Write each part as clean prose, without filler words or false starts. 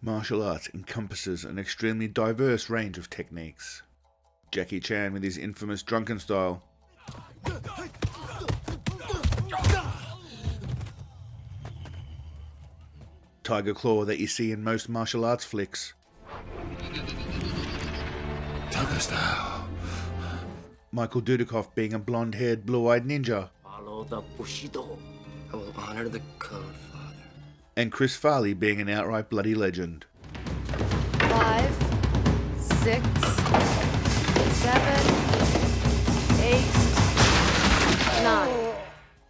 Martial arts encompasses an extremely diverse range of techniques. Jackie Chan with his infamous drunken style, Tiger Claw that you see in most martial arts flicks, Tiger style. Michael Dudikoff being a blonde-haired, blue-eyed ninja, Follow the Bushido. I will honor the code, Father. and Chris Farley being an outright bloody legend. 5, 6, 7, 8, 9.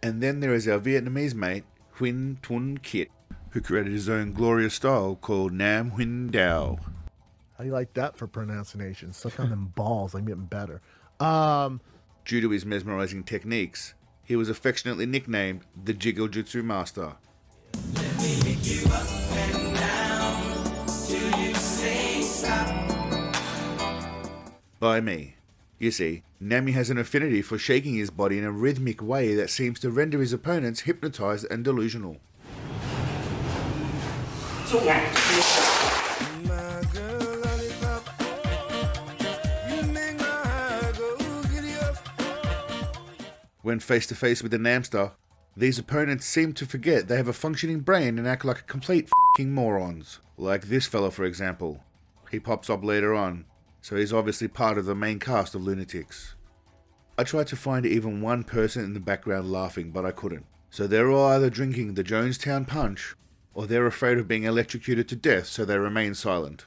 And then there is our Vietnamese mate, Hyunh Tuan Kiet, who created his own glorious style called Nam Huynh Dao. How do you like that for pronunciation? Suck on them balls. I'm getting better. Due to his mesmerizing techniques, he was affectionately nicknamed the Jiggle Jutsu Master. By me. You see, Nammy has an affinity for shaking his body in a rhythmic way that seems to render his opponents hypnotized and delusional. When face to face with the Namster, these opponents seem to forget they have a functioning brain and act like complete f***ing morons. Like this fella, for example. He pops up later on, so he's obviously part of the main cast of lunatics. I tried to find even one person in the background laughing, but I couldn't. So they're all either drinking the Jonestown Punch, or they're afraid of being electrocuted to death, so they remain silent.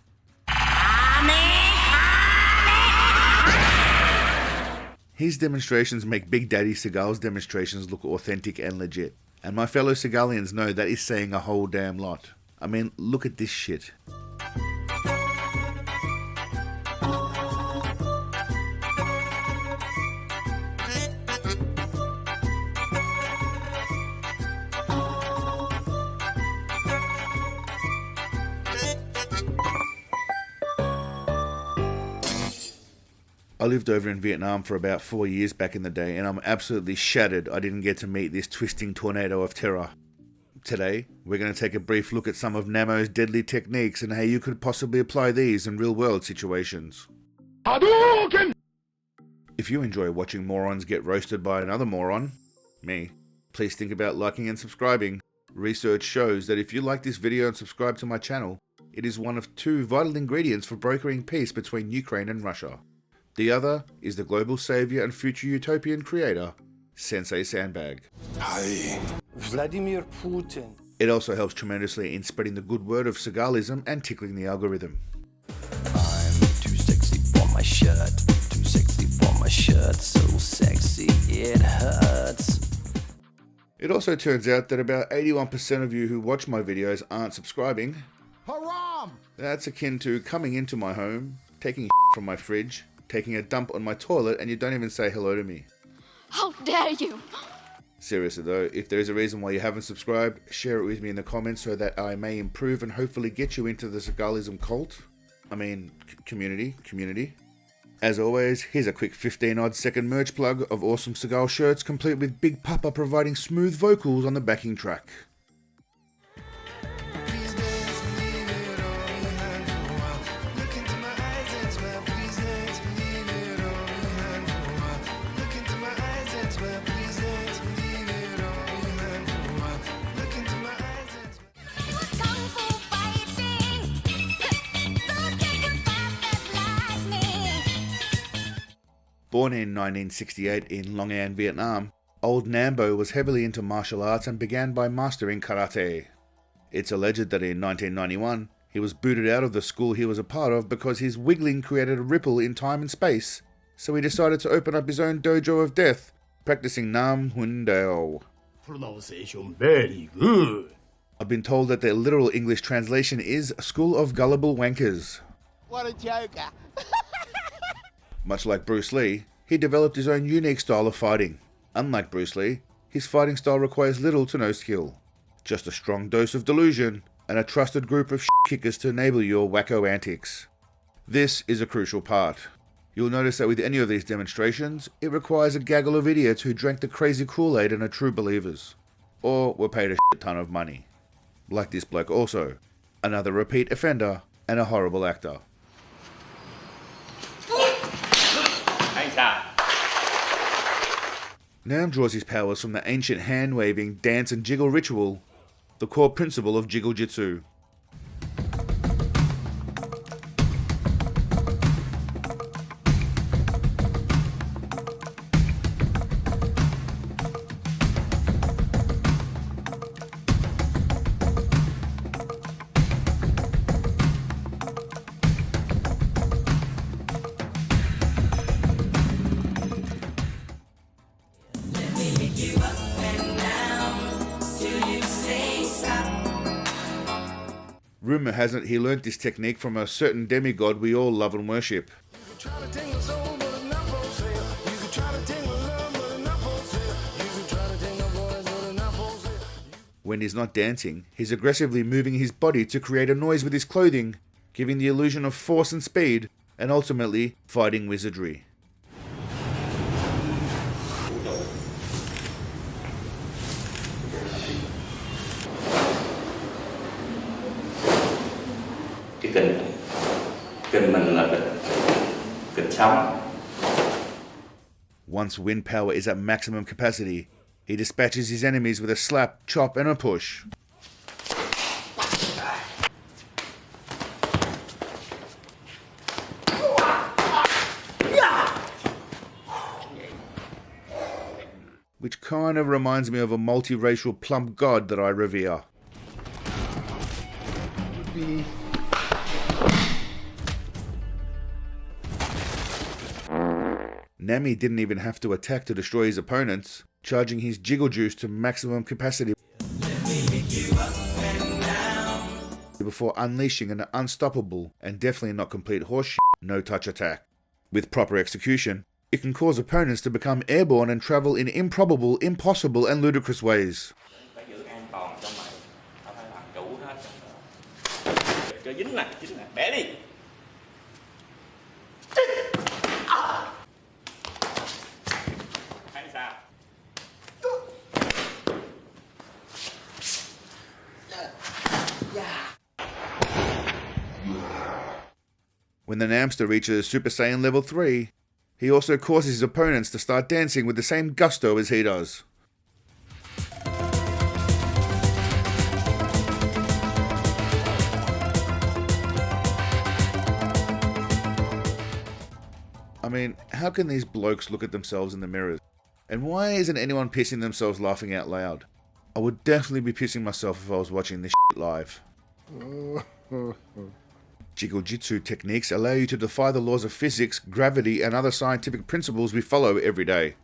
His demonstrations make Big Daddy Seagal's demonstrations look authentic and legit. And my fellow Seagalians know that is saying a whole damn lot. I mean, look at this shit. I lived over in Vietnam for about 4 years back in the day, and I'm absolutely shattered I didn't get to meet this twisting tornado of terror. Today, we're going to take a brief look at some of Nammo's deadly techniques and how you could possibly apply these in real-world situations. Hadouken! If you enjoy watching morons get roasted by another moron, me, please think about liking and subscribing. Research shows that if you like this video and subscribe to my channel, it is one of 2 vital ingredients for brokering peace between Ukraine and Russia. The other is the global savior and future utopian creator, Sensei Sandbag. Hi. Vladimir Putin. It also helps tremendously in spreading the good word of Seagalism and tickling the algorithm. I'm too sexy for my shirt. Too sexy for my shirt. So sexy it hurts. It also turns out that about 81% of you who watch my videos aren't subscribing. Haram! That's akin to coming into my home, taking from my fridge, taking a dump on my toilet, and you don't even say hello to me. How dare you! Seriously though, if there is a reason why you haven't subscribed, share it with me in the comments so that I may improve and hopefully get you into the Seagalism cult. I mean, community. As always, here's a quick 15-odd second merch plug of awesome Seagal shirts complete with Big Papa providing smooth vocals on the backing track. Born in 1968 in Long An, Vietnam, old Nambo was heavily into martial arts and began by mastering karate. It's alleged that in 1991, he was booted out of the school he was a part of because his wiggling created a ripple in time and space, so he decided to open up his own dojo of death, practicing Nam Hyunh Dao. Pronunciation very good. I've been told that the literal English translation is a school of gullible wankers. What a joker. Much like Bruce Lee, he developed his own unique style of fighting. Unlike Bruce Lee, his fighting style requires little to no skill. Just a strong dose of delusion and a trusted group of kickers to enable your wacko antics. This is a crucial part. You'll notice that with any of these demonstrations, it requires a gaggle of idiots who drank the crazy Kool-Aid and are true believers. Or were paid a shit ton of money. Like this bloke also. another repeat offender, and a horrible actor. Nam draws his powers from the ancient hand-waving dance and jiggle ritual, the core principle of jiggle jitsu. Rumour has it he learnt this technique from a certain demigod we all love and worship. When he's not dancing, he's aggressively moving his body to create a noise with his clothing, giving the illusion of force and speed, and ultimately fighting wizardry. Once wind power is at maximum capacity, he dispatches his enemies with a slap, chop and a push. Which kind of reminds me of a multiracial plump god that I revere. Nammy didn't even have to attack to destroy his opponents, charging his jiggle juice to maximum capacity before unleashing an unstoppable and definitely not complete horseshit no-touch attack. With proper execution, it can cause opponents to become airborne and travel in improbable, impossible and ludicrous ways. When the Namster reaches Super Saiyan level 3, he also causes his opponents to start dancing with the same gusto as he does. I mean, how can these blokes look at themselves in the mirrors? And why isn't anyone pissing themselves laughing out loud? I would definitely be pissing myself if I was watching this shit live. Jiggle jitsu techniques allow you to defy the laws of physics, gravity, and other scientific principles we follow every day.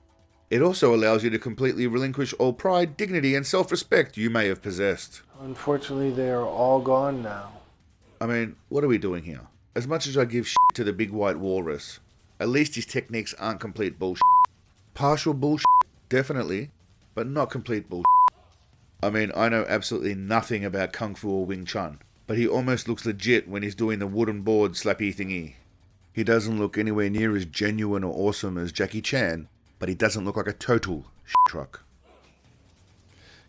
It also allows you to completely relinquish all pride, dignity, and self-respect you may have possessed. Unfortunately, they are all gone now. I mean, what are we doing here? As much as I give shit to the big white walrus, at least his techniques aren't complete bullshit. Partial bullshit, definitely, but not complete bullshit. I mean, I know absolutely nothing about Kung Fu or Wing Chun, but he almost looks legit when he's doing the wooden board slappy thingy. He doesn't look anywhere near as genuine or awesome as Jackie Chan, but he doesn't look like a total shit truck.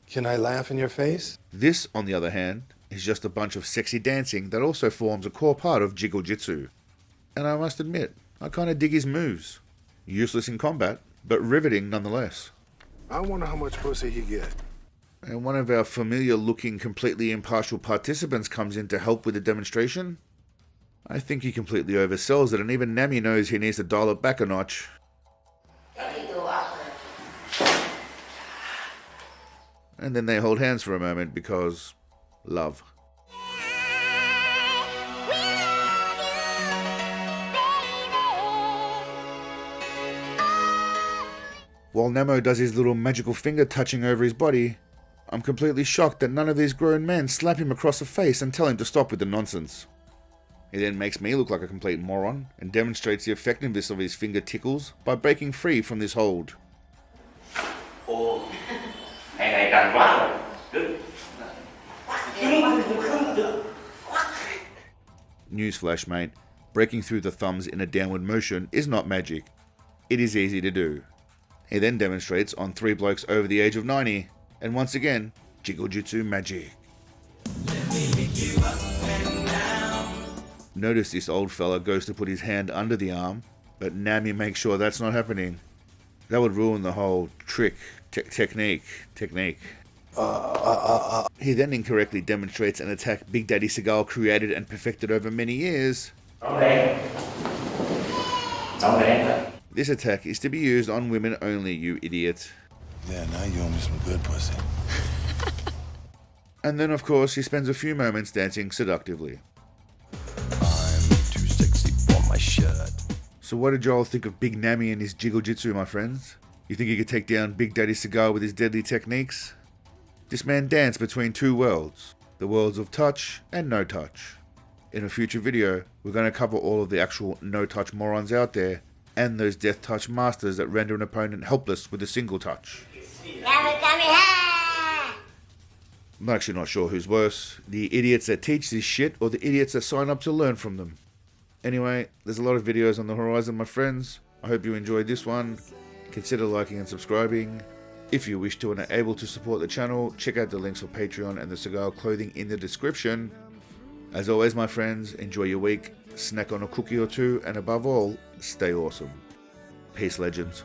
Can I laugh in your face? This, on the other hand, is just a bunch of sexy dancing that also forms a core part of jiggle jitsu. And I must admit, I kinda dig his moves. Useless in combat, but riveting nonetheless. I wonder how much pussy he get. And one of our familiar-looking, completely impartial participants comes in to help with the demonstration. I think he completely oversells it, and even Nammy knows he needs to dial it back a notch. And then they hold hands for a moment because love. While Nemo does his little magical finger touching over his body, I'm completely shocked that none of these grown men slap him across the face and tell him to stop with the nonsense. He then makes me look like a complete moron and demonstrates the effectiveness of his finger tickles by breaking free from this hold. Newsflash, mate. Breaking through the thumbs in a downward motion is not magic. It is easy to do. He then demonstrates on 3 blokes over the age of 90, and once again, jiggle jitsu magic. Notice this old fella goes to put his hand under the arm, but Nammy makes sure that's not happening. That would ruin the whole trick, technique. He then incorrectly demonstrates an attack Big Daddy Seagal created and perfected over many years. This attack is to be used on women only, you idiot. Yeah, now you owe me some good pussy. And then of course he spends a few moments dancing seductively. I'm too sexy for my shirt. So what did y'all think of Big Nammy and his jiggle jitsu, my friends? You think he could take down Big Daddy Seagal with his deadly techniques? This man danced between two worlds, the worlds of touch and no touch. In a future video, we're going to cover all of the actual no touch morons out there, and those death touch masters that render an opponent helpless with a single touch. I'm actually not sure who's worse, the idiots that teach this shit or the idiots that sign up to learn from them. Anyway, there's a lot of videos on the horizon, my friends. I hope you enjoyed this one. Consider liking and subscribing. If you wish to and are able to support the channel, check out the links for Patreon and the Seagal clothing in the description. As always, my friends, enjoy your week, snack on a cookie or two, and above all, stay awesome. Peace, legends.